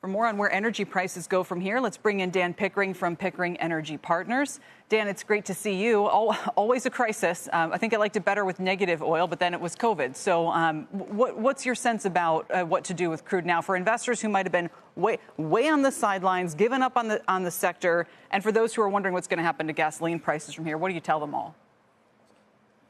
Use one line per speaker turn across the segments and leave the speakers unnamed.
For more on where energy prices go from here, let's bring in Dan Pickering from Pickering Energy Partners. Dan, it's great to see you. Always a crisis. I think I liked it better with negative oil, but then it was COVID. So what's your sense about what to do with crude now for investors who might have been way on the sidelines, given up on the sector, and for those who are wondering what's going to happen to gasoline prices from here? What do you tell them all?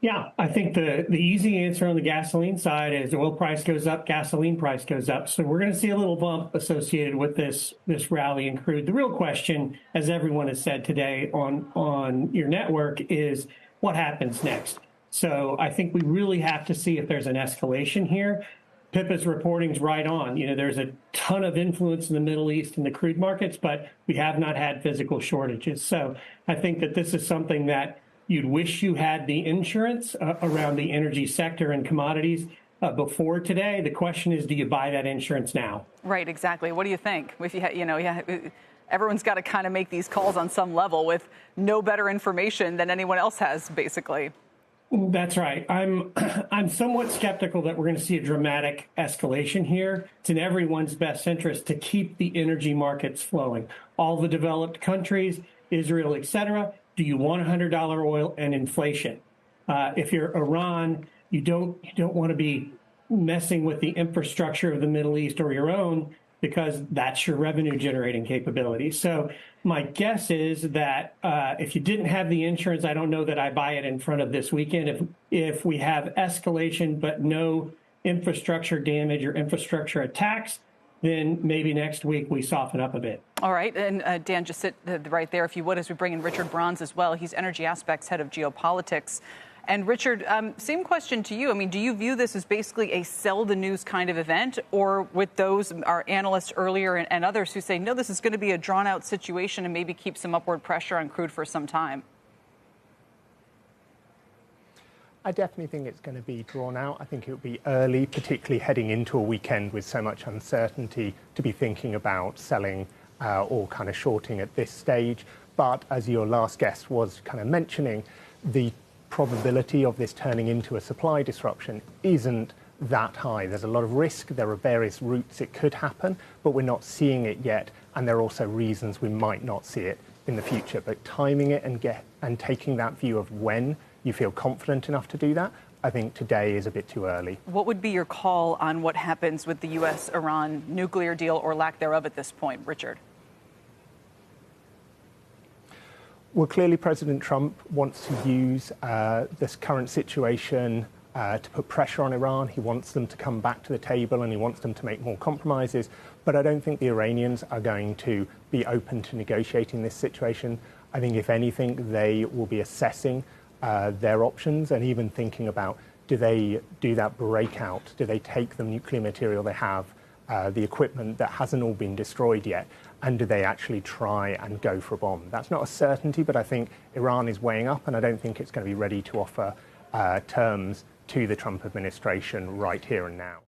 Yeah, I think the easy answer on the gasoline side is oil price goes up, gasoline price goes up. So we're going to see a little bump associated with this rally in crude. The real question, as everyone has said today on your network, is what happens next. So I think we really have to see if there's an escalation here. Pippa's reporting's right on. There's a ton of influence in the Middle East and the crude markets, but we have not had physical shortages. So I think that this is something that you'd wish you had the insurance around the energy sector and commodities before today. The question is, do you buy that insurance now? Right, exactly. What do you think? If everyone's got to kind of make these calls on some level with no better information than anyone else has, basically. That's right. I'm somewhat skeptical that we're going to see a dramatic escalation here. It's in everyone's best interest to keep the energy markets flowing. All the developed countries, Israel, et cetera. Do you want $100 oil and inflation? If you're Iran, you don't want to be messing with the infrastructure of the Middle East or your own, because that's your revenue generating capability. So my guess is that if you didn't have the insurance, I don't know that I buy it in front of this weekend. If we have escalation but no infrastructure damage or infrastructure attacks, then maybe next week we soften up a bit. All right. And Dan, just sit right there, if you would, as we bring in Richard Bronze as well. He's Energy Aspects Head of Geopolitics. And Richard, same question to you. I mean, do you view this as basically a sell the news kind of event, or with those, our analysts earlier and others who say, no, this is going to be a drawn out situation and maybe keep some upward pressure on crude for some time?
I definitely think it's going to be drawn out. I think it will be early, particularly heading into a weekend with so much uncertainty, to be thinking about selling or kind of shorting at this stage. But as your last guest was kind of mentioning, the probability of this turning into a supply disruption isn't that high. There's a lot of risk. There are various routes it could happen, but we're not seeing it yet. And there are also reasons we might not see it in the future. But timing it and taking that view of when you feel confident enough to do that, I think today is a bit too early. What would be your call on what happens with the U.S.-Iran nuclear deal or lack thereof at this point, Richard? Well, clearly President Trump wants to use this current situation to put pressure on Iran. He wants them to come back to the table and he wants them to make more compromises. But I don't think the Iranians are going to be open to negotiating this situation. I think, if anything, they will be assessing their options and even thinking about, do they do that breakout? Do they take the nuclear material they have, the equipment that hasn't all been destroyed yet, and do they actually try and go for a bomb? That's not a certainty, but I think Iran is weighing up, and I don't think it's going to be ready to offer terms to the Trump administration right here and now.